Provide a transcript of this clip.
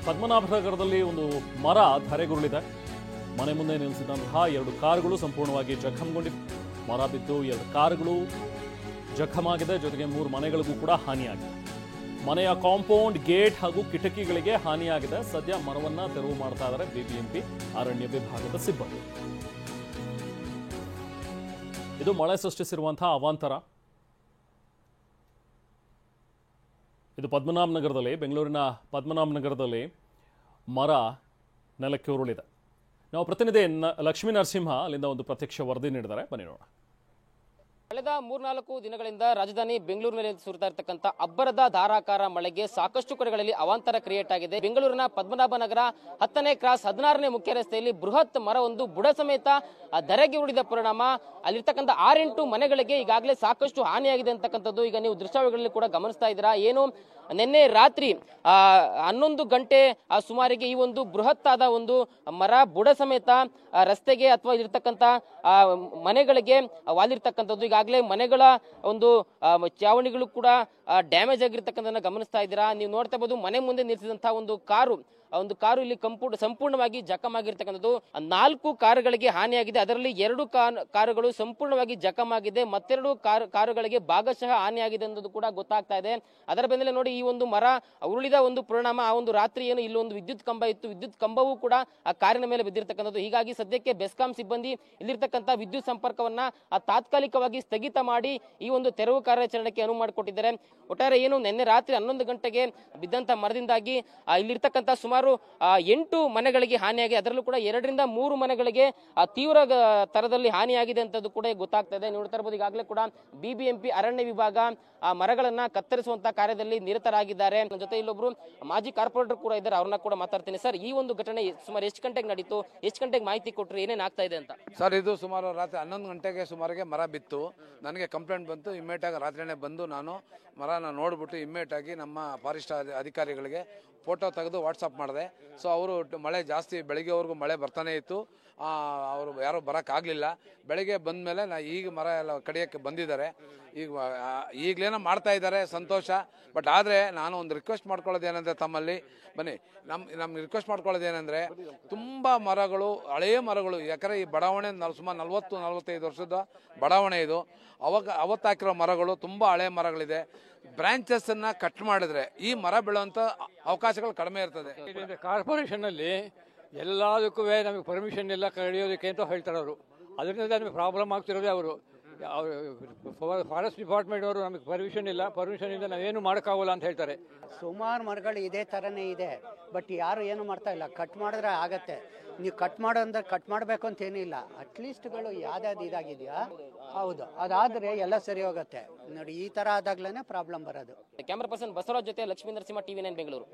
ಪದ್ಮನಾಭನಗರದಲ್ಲಿ ಒಂದು ಮರ ಧರೆಗುರುಳಿದೆ. ಮನೆ ಮುಂದೆ ನಿಲ್ಲಿಸಿದಂತಹ 2 ಕಾರುಗಳು ಸಂಪೂರ್ಣವಾಗಿ ಜಖಂಗೊಂಡಿವೆ. ಮರ ಬಿದ್ದು 2 ಕಾರುಗಳು ಜಖಮಾಗಿದೆ, ಜೊತೆಗೆ 3 ಮನೆಗಳಿಗೂ ಕೂಡ ಹಾನಿಯಾಗಿದೆ. ಮನೆಯ ಕಾಂಪೌಂಡ್, ಗೇಟ್ ಹಾಗೂ ಕಿಟಕಿಗಳಿಗೆ ಹಾನಿಯಾಗಿದೆ. ಸದ್ಯ ಮರವನ್ನ ತೆರವು ಮಾಡ್ತಾ ಇದ್ದಾರೆ ಬಿಬಿಎಂಪಿ ಅರಣ್ಯ ವಿಭಾಗದ ಸಿಬ್ಬಂದಿ. ಇದು ಮಳೆ ಸೃಷ್ಟಿಸಿರುವಂತಹ ಅವಾಂತರ. ಇದು ಪದ್ಮನಾಭನಗರದಲ್ಲಿ, ಬೆಂಗಳೂರಿನ ಪದ್ಮನಾಭನಗರದಲ್ಲಿ ಮರ ನೆಲಕ್ಕೆ ಉರುಳಿದೆ. ನಾವು ಪ್ರತಿನಿಧಿ ಲಕ್ಷ್ಮೀ ನರಸಿಂಹ ಅಲ್ಲಿಂದ ಒಂದು ಪ್ರತ್ಯಕ್ಷ ವರದಿ ನೀಡಿದ್ದಾರೆ, ಬನ್ನಿ ನೋಡೋಣ. ಕಳೆದ 3-4 ದಿನಗಳಿಂದ ರಾಜಧಾನಿ ಬೆಂಗಳೂರಿನಲ್ಲಿ ಸುರಿತಾ ಇರತಕ್ಕಂಥ ಅಬ್ಬರದ ಧಾರಾಕಾರ ಮಳೆಗೆ ಸಾಕಷ್ಟು ಕಡೆಗಳಲ್ಲಿ ಅವಾಂತರ ಕ್ರಿಯೇಟ್ ಆಗಿದೆ. ಬೆಂಗಳೂರಿನ ಪದ್ಮನಾಭನಗರ 10ನೇ ಕ್ರಾಸ್ 16ನೇ ಮುಖ್ಯ ರಸ್ತೆಯಲ್ಲಿ ಬೃಹತ್ ಮರವೊಂದು ಬುಡ ಸಮೇತ ಧರೆಗೆ ಉರುಳಿದ ಪರಿಣಾಮ ಅಲ್ಲಿರ್ತಕ್ಕಂಥ 6-8 ಮನೆಗಳಿಗೆ ಈಗಾಗಲೇ ಸಾಕಷ್ಟು ಹಾನಿಯಾಗಿದೆ ಅಂತಕ್ಕಂಥದ್ದು ಈಗ ನೀವು ದೃಶ್ಯಾವಳಿಗಳಲ್ಲಿ ಕೂಡ ಗಮನಿಸ್ತಾ ಇದ್ದೀರಾ. ಏನು ನಿನ್ನೆ ರಾತ್ರಿ 11 ಗಂಟೆ ಸುಮಾರಿಗೆ ಈ ಒಂದು ಬೃಹತ್ತಾದ ಒಂದು ಮರ ಬುಡ ಸಮೇತ ರಸ್ತೆಗೆ ಅಥವಾ ಇರ್ತಕ್ಕಂಥ ಮನೆಗಳಿಗೆ ವಾಲಿರ್ತಕ್ಕಂಥದ್ದು. ಈಗಾಗಲೇ ಮನೆಗಳ ಒಂದು ಚಾವಣಿಗಳು ಕೂಡ ಡ್ಯಾಮೇಜ್ ಆಗಿರ್ತಕ್ಕಂಥದ್ದನ್ನ ಗಮನಿಸ್ತಾ ಇದ್ದೀರಾ. ನೀವು ನೋಡ್ತಾ ಇರ್ಬೋದು, ಮನೆ ಮುಂದೆ ನಿಲ್ಲಿಸಿದಂತಹ ಒಂದು ಕಾರು ಇಲ್ಲಿ ಸಂಪೂರ್ಣವಾಗಿ ಜಖಮಾಗಿರ್ತಕ್ಕಂಥದ್ದು. 4 ಕಾರುಗಳಿಗೆ ಹಾನಿಯಾಗಿದೆ. ಅದರಲ್ಲಿ 2 ಕಾರುಗಳು ಸಂಪೂರ್ಣವಾಗಿ ಜಖಮಾಗಿದೆ, ಮತ್ತೆರಡು ಕಾರುಗಳಿಗೆ ಭಾಗಶಃ ಹಾನಿಯಾಗಿದೆ ಅನ್ನೋದು ಕೂಡ ಗೊತ್ತಾಗ್ತಾ ಇದೆ. ಅದರ ಬೆನ್ನಲ್ಲೇ ನೋಡಿ, ಈ ಒಂದು ಮರ ಉರುಳಿದ ಒಂದು ಪರಿಣಾಮ ಆ ಒಂದು ರಾತ್ರಿ ಏನು ಇಲ್ಲಿ ಒಂದು ವಿದ್ಯುತ್ ಕಂಬ ಇತ್ತು, ವಿದ್ಯುತ್ ಕಂಬವೂ ಕೂಡ ಆ ಕಾರಿನ ಮೇಲೆ ಬಿದ್ದಿರ್ತಕ್ಕಂಥದ್ದು. ಹೀಗಾಗಿ ಸದ್ಯಕ್ಕೆ ಬೆಸ್ಕಾಂ ಸಿಬ್ಬಂದಿ ಇಲ್ಲಿರ್ತಕ್ಕಂಥ ವಿದ್ಯುತ್ ಸಂಪರ್ಕವನ್ನ ತಾತ್ಕಾಲಿಕವಾಗಿ ಸ್ಥಗಿತ ಮಾಡಿ ಈ ಒಂದು ತೆರವು ಕಾರ್ಯಾಚರಣೆಗೆ ಅನುವು ಮಾಡಿಕೊಟ್ಟಿದ್ದಾರೆ. ಒಟ್ಟಾರೆ ಏನು ನಿನ್ನೆ ರಾತ್ರಿ 11 ಗಂಟೆಗೆ ಬಿದ್ದಂತ ಮರದಿಂದಾಗಿ ಇಲ್ಲಿರ್ತಕ್ಕಂಥ ಸುಮಾರು 8 ಮನೆಗಳಿಗೆ ಹಾನಿಯಾಗಿದೆ. ಅದರಲ್ಲೂ ಕೂಡ 2ರಿಂದ 3 ಮನೆಗಳಿಗೆ ತೀವ್ರ ತರದಲ್ಲಿ ಹಾನಿಯಾಗಿದೆ ಅಂತದ್ದು ಕೂಡ ಗೊತ್ತಾಗ್ತಾ ಇದೆ. ನೋಡ್ತಾ ಇರಬಹುದು, ಈಗಾಗಲೇ ಕೂಡ ಬಿಬಿಎಂಪಿ ಅರಣ್ಯ ವಿಭಾಗ ಮರಗಳನ್ನ ಕತ್ತರಿಸುವಂತ ಕಾರ್ಯದಲ್ಲಿ ನಿರತರಾಗಿದ್ದಾರೆ. ನನ್ನ ಜೊತೆ ಇಲ್ಲೊಬ್ರು ಮಾಜಿ ಕಾರ್ಪೊರೇಟರ್ ಕೂಡ ಇದ್ದಾರೆ, ಅವ್ರನ್ನ ಕೂಡ ಮಾತಾಡ್ತೀನಿ. ಸರ್, ಈ ಒಂದು ಘಟನೆ ಸುಮಾರು ಎಷ್ಟು ಗಂಟೆಗೆ ನಡೀತು, ಎಷ್ಟು ಗಂಟೆಗೆ ಮಾಹಿತಿ ಕೊಟ್ಟರು, ಏನೇನ್ ಆಗ್ತಾ ಇದೆ ಅಂತ? ಸರ್, ಇದು ಸುಮಾರು ರಾತ್ರಿ 11 ಗಂಟೆಗೆ ಸುಮಾರಿಗೆ ಮರ ಬಿತ್ತು. ನನಗೆ ಕಂಪ್ಲೇಂಟ್ ಬಂತು. ಇಮ್ಮಿಡಿಯೇಟ್ ಆಗಿ ರಾತ್ರಿನೇ ಬಂದು ನಾನು ಮರನ ನೋಡ್ಬಿಟ್ಟು ಇಮ್ಮಿಡಿಯೇಟ್ ಆಗಿ ನಮ್ಮ ಫಾರೆಸ್ಟ್ ಅಧಿಕಾರಿಗಳಿಗೆ ಫೋಟೋ ತೆಗೆದು ವಾಟ್ಸಪ್ ಮಾಡಿದೆ. ಸೊ ಅವರು ಮಳೆ ಜಾಸ್ತಿ ಬೆಳಗ್ಗೆವರೆಗೂ ಮಳೆ ಬರ್ತಾನೆ ಇತ್ತು, ಅವರು ಯಾರೂ ಬರೋಕ್ಕಾಗಲಿಲ್ಲ. ಬೆಳಗ್ಗೆ ಬಂದ ಮೇಲೆ ಈಗ ಮರ ಎಲ್ಲ ಕಡಿಯೋಕ್ಕೆ ಬಂದಿದ್ದಾರೆ. ಈಗಲೇನೋ ಮಾಡ್ತಾ ಇದ್ದಾರೆ, ಸಂತೋಷ. ಬಟ್ ಆದರೆ ನಾನು ಒಂದು ರಿಕ್ವೆಸ್ಟ್ ಮಾಡ್ಕೊಳ್ಳೋದೇನೆಂದರೆ, ತಮ್ಮಲ್ಲಿ ಬನ್ನಿ, ನಮ್ಗೆ ರಿಕ್ವೆಸ್ಟ್ ಮಾಡ್ಕೊಳ್ಳೋದೇನೆಂದರೆ, ತುಂಬ ಮರಗಳು, ಹಳೆಯ ಮರಗಳು, ಯಾಕಂದರೆ ಈ ಬಡಾವಣೆ ಸುಮಾರು 40-45 ವರ್ಷದ ಬಡಾವಣೆ ಇದು. ಅವತ್ತು ಹಾಕಿರೋ ಮರಗಳು ತುಂಬ ಹಳೆಯ ಮರಗಳಿದೆ. ಬ್ರಾಂಚಸ್ಸನ್ನು ಕಟ್ ಮಾಡಿದ್ರೆ ಈ ಮರ ಬೀಳುವಂಥ ಅವಕಾಶಗಳು ಕಡಿಮೆ ಇರ್ತದೆ. ಕಾರ್ಪೊರೇಷನಲ್ಲಿ ಎಲ್ಲದಕ್ಕೂ ನಮಗೆ ಪರ್ಮಿಷನ್ ಎಲ್ಲ ಕಡಿಯೋದಕ್ಕೆ ಅಂತ ಹೇಳ್ತಾರೆ ಅವರು. ಅದರಿಂದ ನಮಗೆ ಪ್ರಾಬ್ಲಮ್ ಆಗ್ತಿರೋದೇ ಅವರು. ಫಾರೆಸ್ಟ್ ಡಿಪಾರ್ಟ್ಮೆಂಟ್ ಅವರು ನಮಗೆ ಪರ್ಮಿಷನ್ ಇಂದ ನಾವೇನು ಮಾಡೋಕ್ಕಾಗಲ್ಲ ಅಂತ ಹೇಳ್ತಾರೆ. ಸುಮಾರು ಮರಗಳು ಇದೇ ಥರನೇ ಇದೆ, ಬಟ್ ಯಾರು ಏನು ಮಾಡ್ತಾ ಇಲ್ಲ. ಕಟ್ ಮಾಡಿದ್ರೆ ಆಗತ್ತೆ. ನೀವು ಕಟ್ ಮಾಡೋ ಅಂದ್ರೆ ಕಟ್ ಮಾಡಬೇಕು ಅಂತ ಏನಿಲ್ಲ. ಅಟ್ಲೀಸ್ಟ್ಗಳು ಯಾವ್ದಾದ್ರು ಇದಾಗಿದೆಯಾ, ಹೌದು, ಅದಾದರೆ ಎಲ್ಲ ಸರಿ ಹೋಗುತ್ತೆ. ನೋಡಿ, ಈ ಥರ ಆದಾಗ್ಲೇ ಪ್ರಾಬ್ಲಮ್ ಬರೋದು. ಕ್ಯಾಮರಾ ಪರ್ಸನ್ ಬಸವರಾಜ್ ಜೊತೆ ಲಕ್ಷ್ಮೀ ನರಸಿಂಹ, TV9 ಬೆಂಗಳೂರು.